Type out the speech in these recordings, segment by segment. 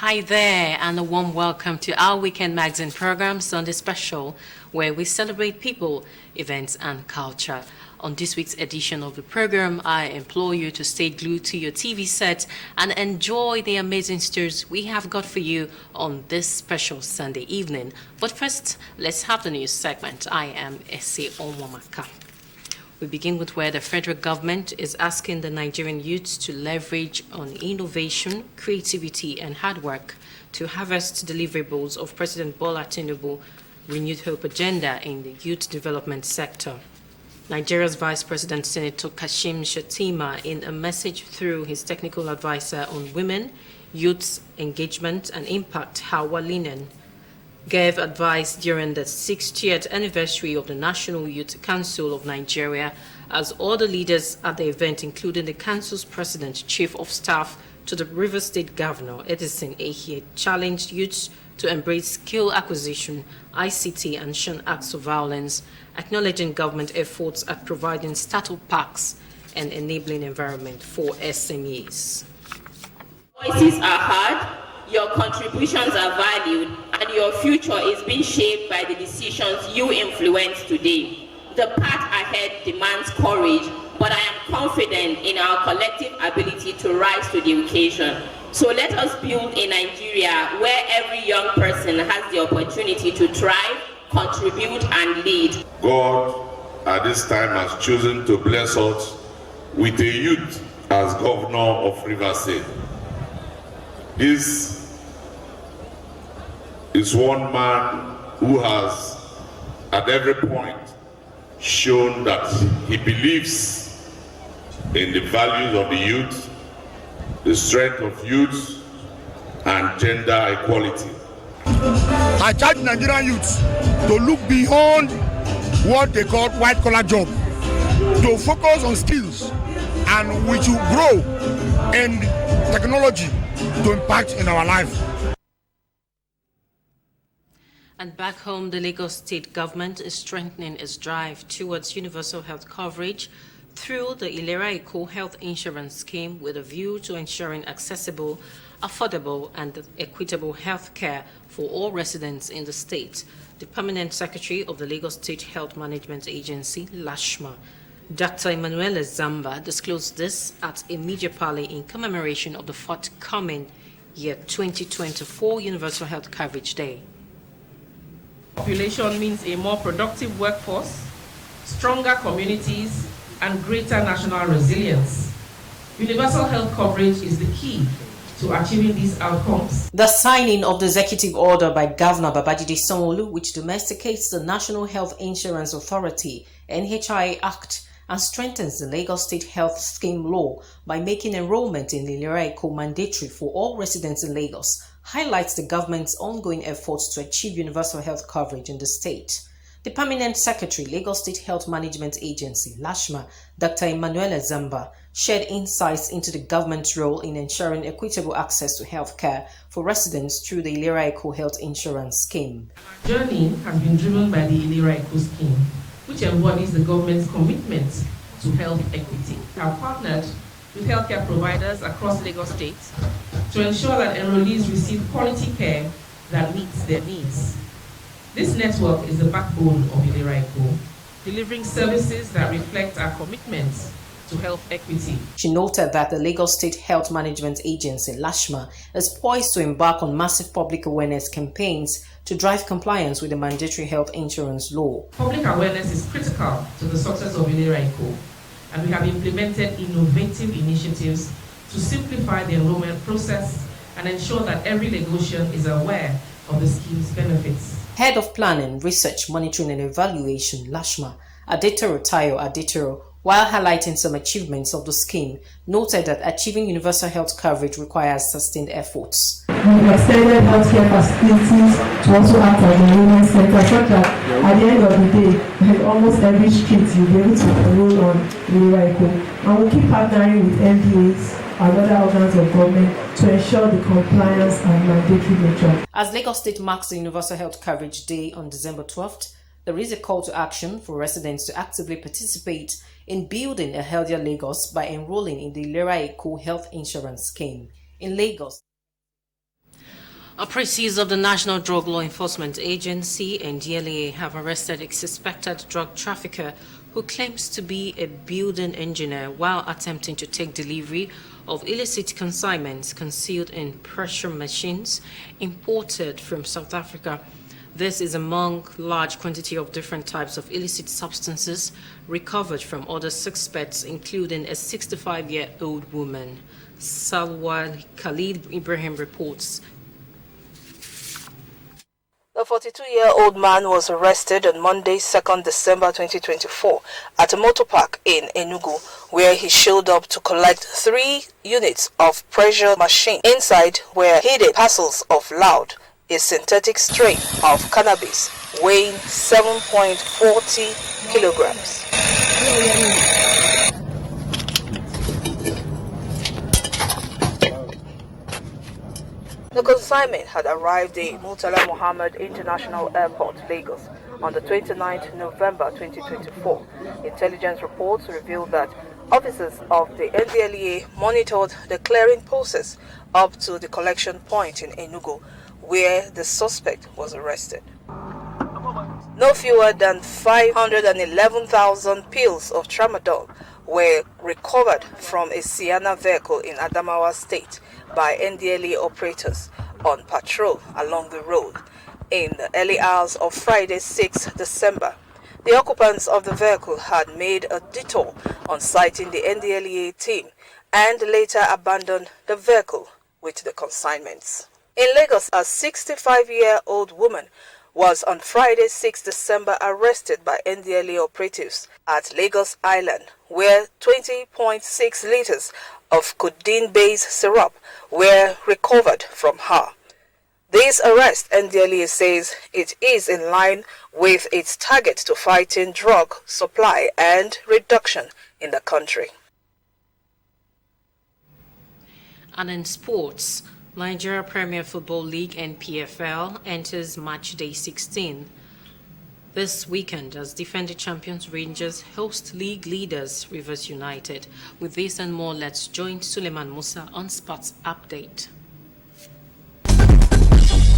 Hi there, and a warm welcome to our weekend magazine program, Sunday Special, where we celebrate people, events, and culture. On this week's edition of the program, I implore you to stay glued to your TV set and enjoy the amazing stories we have got for you on this special Sunday evening. But first, let's have the news segment. I am Essie Onwamaka. We begin with where the federal government is asking the Nigerian youths to leverage on innovation, creativity, and hard work to harvest deliverables of President Bola Tinubu's renewed hope agenda in the youth development sector. Nigeria's Vice President Senator Kashim Shettima, in a message through his technical advisor on women, youth engagement, and impact, Hawa Linen, gave advice during the 60th anniversary of the National Youth Council of Nigeria, as all the leaders at the event, including the council's president, chief of staff to the Rivers State Governor, Edison Ehie, challenged youths to embrace skill acquisition, ICT, and shun acts of violence, acknowledging government efforts at providing startup parks and enabling environment for SMEs. Voices are heard, your contributions are valued, and your future is being shaped by the decisions you influence today. The path ahead demands courage, but I am confident in our collective ability to rise to the occasion. So let us build a Nigeria where every young person has the opportunity to thrive, contribute, and lead. God, at this time, has chosen to bless us with a youth as governor of Rivers State. This is one man who has, at every point, shown that he believes in the values of the youth, the strength of youth, and gender equality. I charge Nigerian youths to look beyond what they call white-collar job, to focus on skills, and we should grow in technology to impact in our life. And back home, the Lagos state government is strengthening its drive towards universal health coverage through the Ilera Eko Health Insurance Scheme, with a view to ensuring accessible, affordable, and equitable health care for all residents in the state. The Permanent Secretary of the Lagos State Health Management Agency, LASHMA, Dr. Emmanuel Zamba, disclosed this at a media parley in commemoration of the forthcoming year 2024 Universal Health Coverage Day. Population means a more productive workforce, stronger communities, and greater national resilience. Universal health coverage is the key to achieving these outcomes. The signing of the executive order by Governor Babajide Sanwo-Olu, which domesticates the National Health Insurance Authority (NHIA) Act and strengthens the Lagos State Health Scheme law by making enrollment in Ilera Eko mandatory for all residents in Lagos, highlights the government's ongoing efforts to achieve universal health coverage in the state. The Permanent Secretary, Lagos State Health Management Agency, LASHMA, Dr. Emmanuel Zamba, shared insights into the government's role in ensuring equitable access to health care for residents through the Ilera Eko Health Insurance Scheme. Our journey has been driven by the Ilera Eko scheme, which embodies the government's commitment to health equity. We have partnered with healthcare providers across Lagos State to ensure that enrollees receive quality care that meets their needs. This network is the backbone of Ilera Eko, delivering services that reflect our commitment to health equity. She noted that the Lagos State Health Management Agency, LASHMA, is poised to embark on massive public awareness campaigns to drive compliance with the mandatory health insurance law. Public awareness is critical to the success of Ilera Eko, and we have implemented innovative initiatives to simplify the enrollment process and ensure that every Lagosian is aware of the scheme's benefits. Head of Planning, Research, Monitoring and Evaluation, LASHMA, Adetoro Tayo Adetoro, while highlighting some achievements of the scheme, noted that achieving universal health coverage requires sustained efforts. We've extended healthcare facilities to also act as a wellness center, such that at the end of the day, in almost every street you'll be able to enroll on Ilera Eko. And we'll keep partnering with MDAs and other organs of government to ensure the compliance and mandatory nature. As Lagos State marks the Universal Health Coverage Day on December 12th, there is a call to action for residents to actively participate in building a healthier Lagos by enrolling in the Ilera Eko Health Insurance Scheme. In Lagos, Authorities of the National Drug Law Enforcement Agency, NDLEA, have arrested a suspected drug trafficker who claims to be a building engineer while attempting to take delivery of illicit consignments concealed in pressure machines imported from South Africa. This is among large quantity of different types of illicit substances recovered from other suspects, including a 65-year-old woman. Salwa Khalid Ibrahim reports. The 42-year-old man was arrested on Monday, 2nd December 2024 at a motor park in Enugu, where he showed up to collect 3 units of pressure machine. Inside were hidden parcels of loud, a synthetic strain of cannabis weighing 7.40 kilograms. The consignment had arrived at Murtala Mohammed International Airport, Lagos, on the 29th November 2024. Intelligence reports revealed that officers of the NDLEA monitored the clearing process up to the collection point in Enugu, where the suspect was arrested. No fewer than 511,000 pills of tramadol were recovered from a Sienna vehicle in Adamawa State by NDLEA operators on patrol along the road in the early hours of Friday, 6 December. The occupants of the vehicle had made a detour on sighting the NDLEA team and later abandoned the vehicle with the consignments. In Lagos, a 65-year-old woman was on Friday, 6 December arrested by NDLEA operatives at Lagos Island, where 20.6 liters of codeine-based syrup were recovered from her. This arrest, NDLEA says, it is in line with its target to fighting drug supply and reduction in the country. And in sports, Nigeria Premier Football League (NPFL) enters match day 16 this weekend as defending champions Rangers host league leaders Rivers United. With this and more, let's join Suleiman Musa on Sports Update.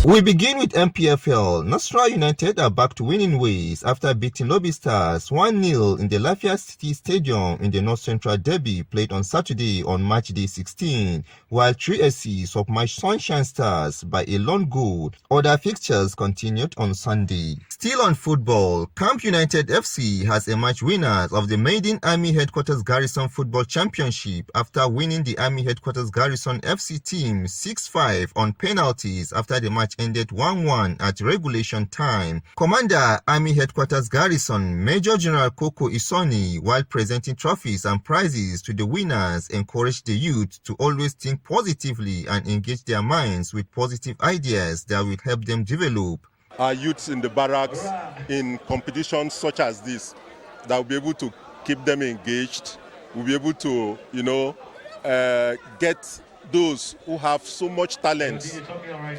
We begin with MPFL. Nasarawa United are back to winning ways after beating Lobby Stars 1-0 in the Lafia City Stadium in the North Central Derby played on Saturday on match day 16, while 3SC submerged Sunshine Stars by a lone goal. Other fixtures continued on Sunday. Still on football, Camp United FC has emerged winners of the Maiden Army Headquarters Garrison Football Championship after winning the Army Headquarters Garrison FC team 6-5 on penalties after the match ended 1-1 at regulation time. Commander Army Headquarters Garrison Major General Koko Isoni, while presenting trophies and prizes to the winners, encouraged the youth to always think positively and engage their minds with positive ideas that will help them develop. Our youths in the barracks in competitions such as this, that will be able to keep them engaged, will be able to, get those who have so much talent,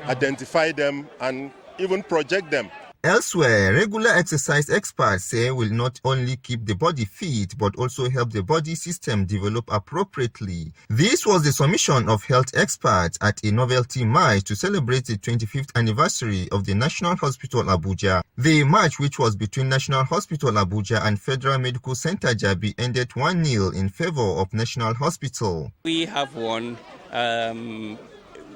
identify them and even project them. Elsewhere, regular exercise experts say will not only keep the body fit but also help the body system develop appropriately. This was the submission of health experts at a novelty march to celebrate the 25th anniversary of the National Hospital Abuja. The march, which was between National Hospital Abuja and Federal Medical Center Jabi, ended 1-0 in favor of National Hospital. We have won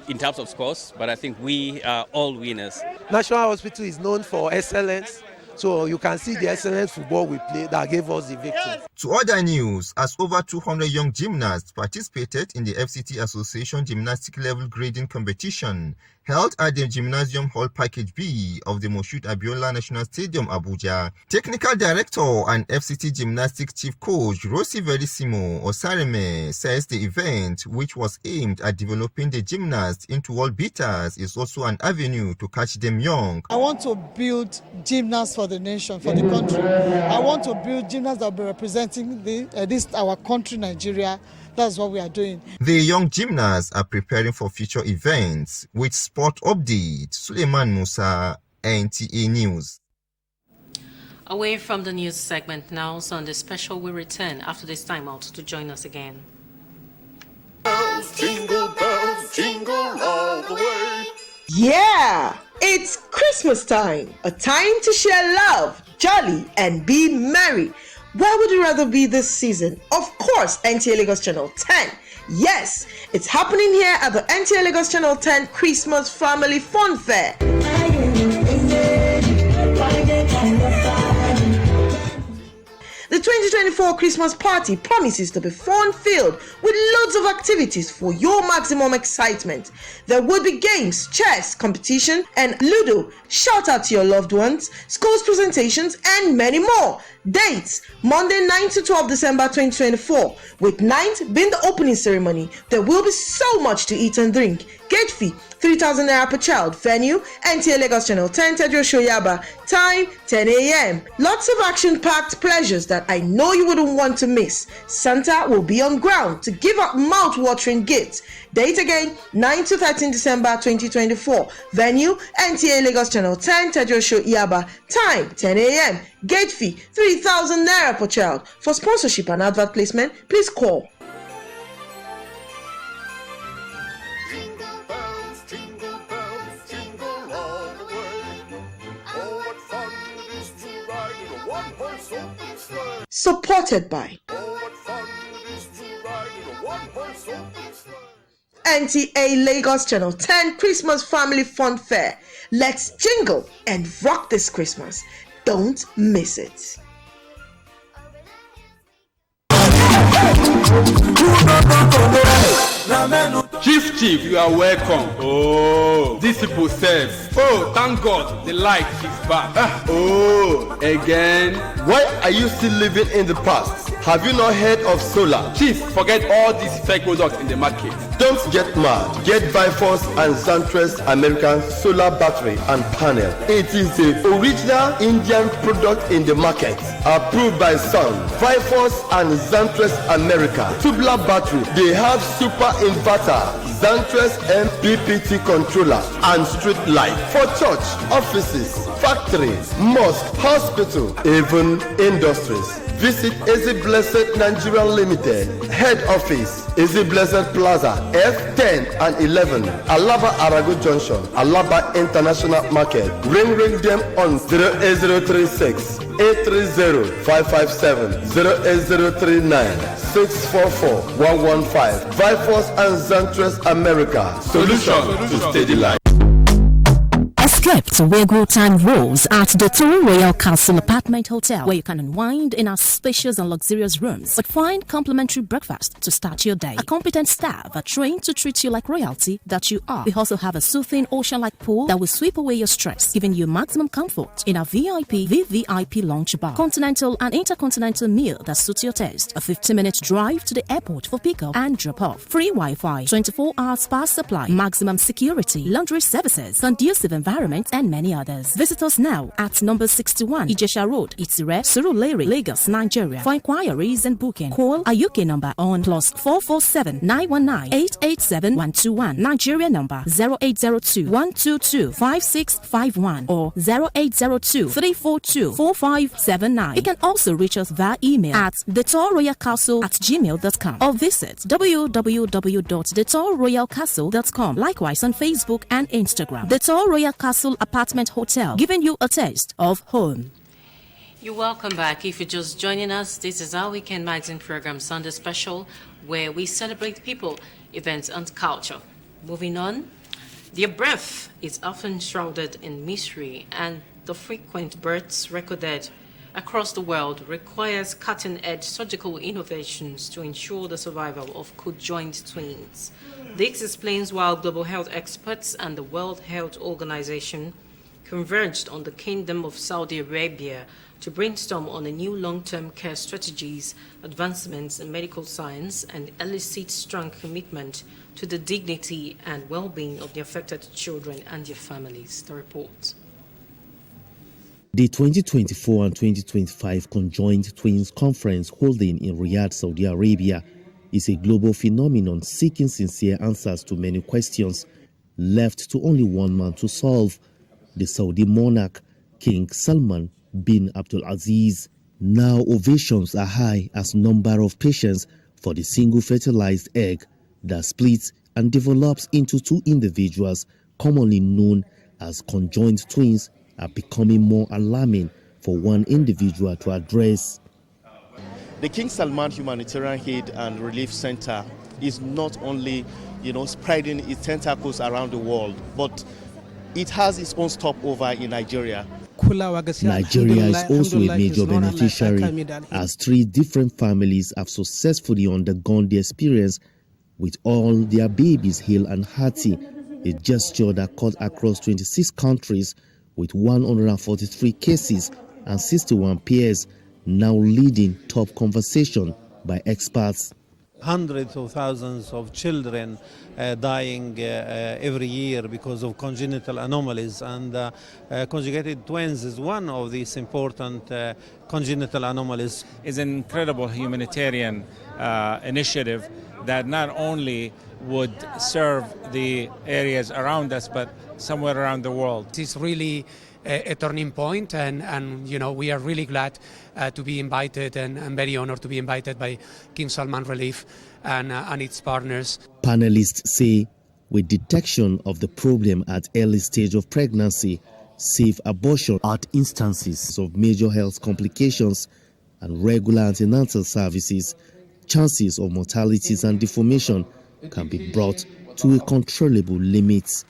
in terms of scores, but I think we are all winners. National Hospital is known for excellence, so you can see the excellent football we play that gave us the victory. To other news, as over 200 young gymnasts participated in the FCT Association Gymnastic Level Grading Competition held at the Gymnasium Hall Package B of the Moshood Abiola National Stadium, Abuja. Technical Director and FCT Gymnastics Chief Coach Rosie Verissimo Osareme says the event, which was aimed at developing the gymnasts into world beaters, is also an avenue to catch them young. I want to build gymnasts for the nation, for the country. I want to build gymnasts that will be representing this our country, Nigeria. That's what we are doing. The young gymnasts are preparing for future events. With Sport Update, Suleiman Musa, NTA News. Away from the news segment now, so on the special we return after this time out to join us again. Bells, jingle all the way. Yeah, it's Christmas time, a time to share love, jolly, and be merry. Where would you rather be this season? Of course, NTA Lagos Channel 10. Yes, it's happening here at the NTA Lagos Channel 10 Christmas Family Fun Fair. The 2024 Christmas party promises to be fun-filled with loads of activities for your maximum excitement. There will be games, chess, competition, and Ludo. Shout out to your loved ones, schools presentations, and many more. Dates: Monday 9 to 12 December 2024, with 9th being the opening ceremony. There will be so much to eat and drink. Gate fee 3,000 naira per child. Venue: NTA Lagos Channel 10 Tedro Shoyaba. Time 10 a.m. Lots of action-packed pleasures that I know you wouldn't want to miss. Santa will be on ground to give out mouth-watering gifts. Date again: 9 to 13 December 2024. Venue: NTA Lagos Channel 10 Tedro Shoyaba. Time 10 a.m. Gate fee 3,000 naira per child. For sponsorship and advert placement, please call. Supported by NTA Lagos Channel 10 Christmas Family Fun Fair. Let's jingle and rock this Christmas. Don't miss it. Chief, you are welcome. Oh, this people says, oh, thank God, the light is back. Oh, again? Why are you still living in the past? Have you not heard of solar? Chief, forget all these fake products in the market. Don't get mad. Get Viforce and Zantres American solar battery and panel. It is the original Indian product in the market. Approved by Sun. Viforce and Zantres America. Tubular battery. They have super inverter, Zantres MPPT controller, and street light for church, offices, factories, mosque, hospital, even industries. Visit Easy Blessed Nigeria Limited, head office, Easy Blessed Plaza, F10 and 11, Alaba Arago Junction, Alaba International Market. Ring them on 08036 830 557 08039 644 115. Viforce and Zantres America. Solution to steady life. Escape to where good time rolls at the Toro Royal Castle Apartment Hotel, where you can unwind in our spacious and luxurious rooms, but find complimentary breakfast to start your day. A competent staff are trained to treat you like royalty that you are. We also have a soothing ocean-like pool that will sweep away your stress, giving you maximum comfort in our VVIP lounge bar, continental and intercontinental meal that suits your taste, a 15-minute drive to the airport for pickup and drop-off, free Wi-Fi, 24-hour spa supply, maximum security, laundry services, conducive environment, and many others. Visit us now at number 61 Ijesha Road, Itire, Surulere, Lagos, Nigeria. For inquiries and booking, call our UK number on +447 919 887 121, Nigeria number 0802 122 5651 or 0802 342 4579. You can also reach us via email at thetoroyalcastle@gmail.com or visit www.thetoroyalcastle.com. Likewise on Facebook and Instagram. The Toro Royal Castle Apartment Hotel, giving you a taste of home. You're welcome back. If you're just joining us, this is our Weekend Magazine program, Sunday Special, where we celebrate people, events, and culture. Moving on, their birth is often shrouded in mystery, and the frequent births recorded across the world requires cutting-edge surgical innovations to ensure the survival of conjoined twins. This explains why global health experts and the World Health Organization converged on the Kingdom of Saudi Arabia to brainstorm on a new long-term care strategies, advancements in medical science, and elicit strong commitment to the dignity and well-being of the affected children and their families. The report. The 2024 and 2025 Conjoined Twins Conference holding in Riyadh, Saudi Arabia, is a global phenomenon seeking sincere answers to many questions left to only one man to solve: the Saudi monarch, King Salman bin Abdulaziz. Now ovations are high as number of patients for the single fertilized egg that splits and develops into two individuals commonly known as conjoined twins, are becoming more alarming for one individual to address. The King Salman Humanitarian Aid and Relief Center is not only, spreading its tentacles around the world, but it has its own stopover in Nigeria. Nigeria is also a major beneficiary, as 3 different families have successfully undergone the experience with all their babies hale and hearty, a gesture that cut across 26 countries with 143 cases and 61 pairs, now leading top conversation by experts. Hundreds of thousands of children dying every year because of congenital anomalies, and conjugated twins is one of these important congenital anomalies. It's an incredible humanitarian initiative that not only would serve the areas around us, but somewhere around the world. It's really a turning point, and we are really glad to be invited, and I'm very honored to be invited by King Salman Relief and its partners. Panelists say with detection of the problem at early stage of pregnancy, safe abortion at instances of major health complications, and regular antenatal services, chances of mortalities and deformation can be brought to a controllable limit.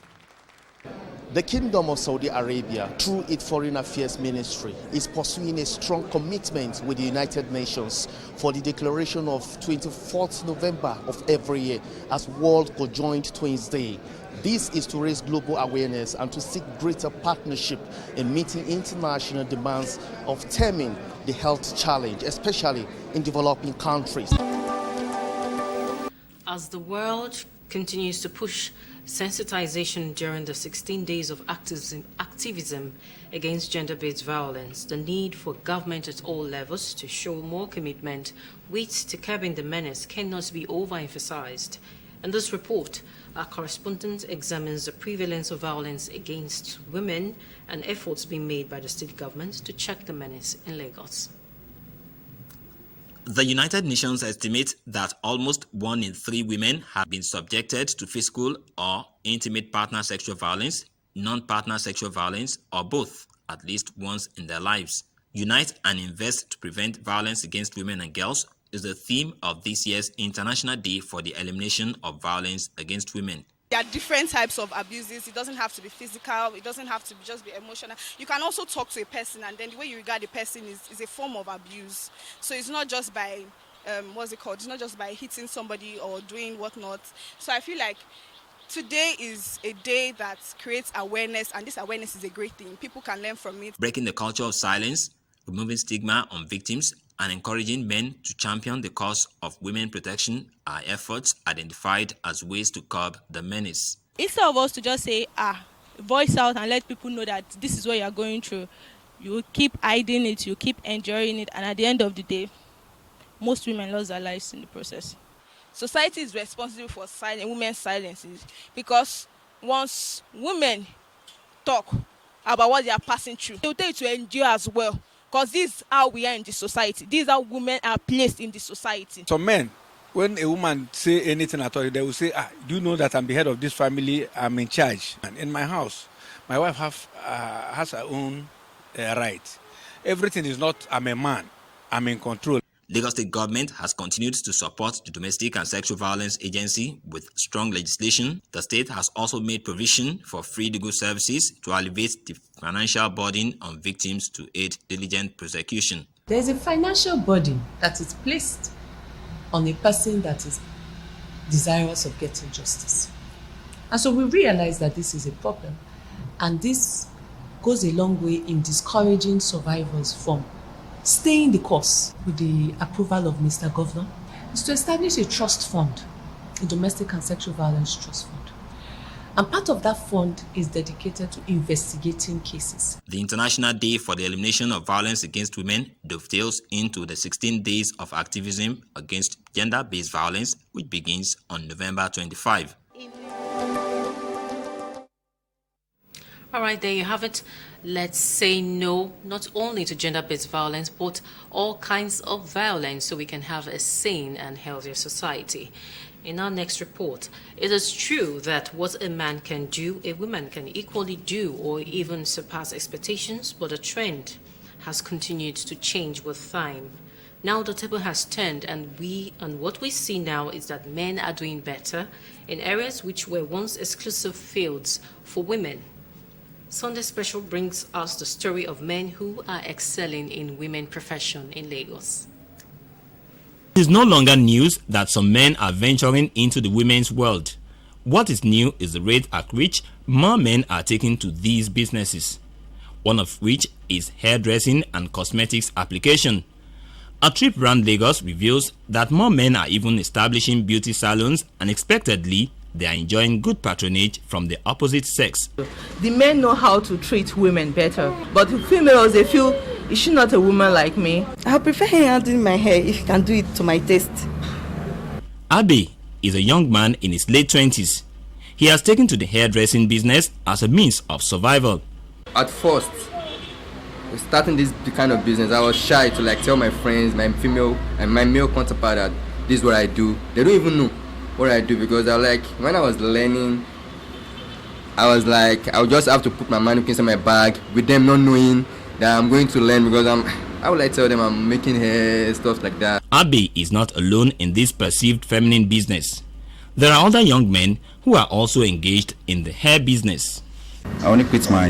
The Kingdom of Saudi Arabia, through its Foreign Affairs Ministry, is pursuing a strong commitment with the United Nations for the declaration of 24th November of every year as World Conjoined Twins Day. This is to raise global awareness and to seek greater partnership in meeting international demands of stemming the health challenge, especially in developing countries. As the world continues to push sensitization during the 16 days of activism against gender-based violence, the need for government at all levels to show more commitment to curbing the menace cannot be overemphasized. In this report, our correspondent examines the prevalence of violence against women and efforts being made by the state government to check the menace in Lagos. The United Nations estimates that almost 1 in 3 women have been subjected to physical or intimate partner sexual violence, non-partner sexual violence, or both, at least once in their lives. Unite and invest to prevent violence against women and girls is the theme of this year's International Day for the Elimination of Violence Against Women. There are different types of abuses. It doesn't have to be physical. It doesn't have to just be emotional. You can also talk to a person, and then the way you regard the person is a form of abuse. So it's not just by, It's not just by hitting somebody or doing whatnot. So I feel like today is a day that creates awareness, and this awareness is a great thing. People can learn from it. Breaking the culture of silence, removing stigma on victims, and encouraging men to champion the cause of women protection are efforts identified as ways to curb the menace. Instead of us to just say, voice out and let people know that this is what you're going through, you keep hiding it, you keep enjoying it, and at the end of the day, most women lose their lives in the process. Society is responsible for women's silences, because once women talk about what they are passing through, they will take it to endure as well. Because this is how we are in this society. This is how women are placed in this society. Some men, when a woman say anything at all, they will say, do you know that I'm the head of this family, I'm in charge. And in my house, my wife has her own right. Everything is not, I'm a man, I'm in control. Lagos State government has continued to support the Domestic and Sexual Violence Agency with strong legislation. The state has also made provision for free legal services to alleviate the financial burden on victims to aid diligent prosecution. There is a financial burden that is placed on a person that is desirous of getting justice. And so we realize that this is a problem, and this goes a long way in discouraging survivors from staying the course. With the approval of Mr. Governor, is to establish a trust fund, a domestic and sexual violence trust fund. And part of that fund is dedicated to investigating cases. The International Day for the Elimination of Violence Against Women dovetails into the 16 days of activism against gender-based violence, which begins on November 25. All right, there you have it. Let's say no, not only to gender-based violence, but all kinds of violence, so we can have a sane and healthier society. In our next report, it is true that what a man can do, a woman can equally do or even surpass expectations, but the trend has continued to change with time. Now the table has turned, and what we see now is that men are doing better in areas which were once exclusive fields for women. Sunday Special brings us the story of men who are excelling in women profession in Lagos. It is no longer news that some men are venturing into the women's world. What is new is the rate at which more men are taken to these businesses, one of which is hairdressing and cosmetics application. A trip around Lagos reveals that more men are even establishing beauty salons, and expectedly, they are enjoying good patronage from the opposite sex. The men know how to treat women better, but the females, they feel, is she not a woman like me? I prefer handling my hair if you can do it to my taste. Abe is a young man in his late 20s. He has taken to the hairdressing business as a means of survival. At first, starting this kind of business, I was shy to tell my friends, my female and my male counterpart that this is what I do. They don't even know what I do, because when I was learning, I was I would just have to put my mannequins in my bag with them not knowing that I'm going to learn, because I would tell them I'm making hair, stuff like that. Abe is not alone in this perceived feminine business. There are other young men who are also engaged in the hair business. I only quit my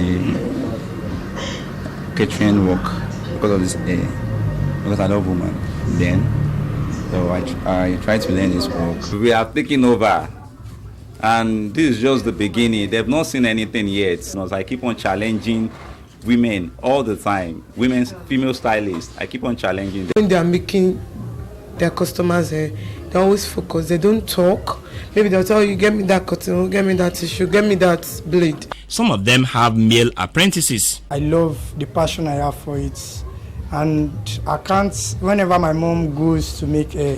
catering work because of this hair, because I love women then. So I try to learn this work. We are taking over, and this is just the beginning. They've not seen anything yet. So I keep on challenging women all the time, female stylists. I keep on challenging them. When they are making their customers hair, they always focus. They don't talk. Maybe they'll tell you, get me that cotton, get me that tissue, get me that blade. Some of them have male apprentices. I love the passion I have for it. And I can't, whenever my mom goes to make hair,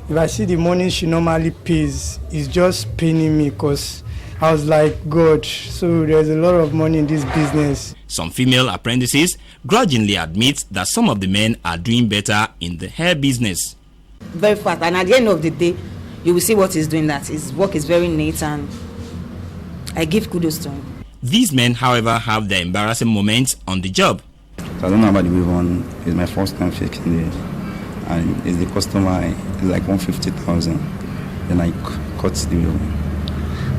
if I see the money she normally pays, it's just paining me, because I was like, God, so there's a lot of money in this business. Some female apprentices grudgingly admit that some of the men are doing better in the hair business. Very fast, and at the end of the day, you will see what he's doing, that his work is very neat, and I give kudos to him. These men, however, have their embarrassing moments on the job. So I don't know about the weave on. It's my first time fixing it, and it's the customer. It's like 150,000. Then I cut the wheel.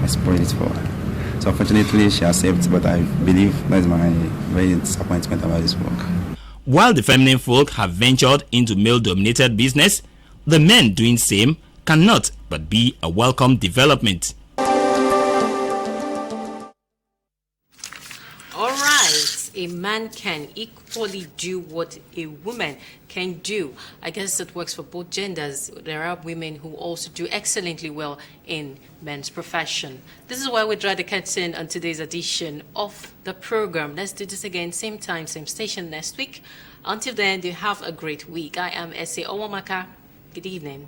I spoiled it for her. So unfortunately, she accepts, but I believe that's my very disappointment about this work. While the feminine folk have ventured into male-dominated business, the men doing same cannot but be a welcome development. All right, a man can equally do what a woman can do. I guess that works for both genders. There are women who also do excellently well in men's profession. This is why we draw the curtain on today's edition of the program. Let's do this again, same time, same station next week. Until then, do have a great week. I am Ese Owamaka. Good evening.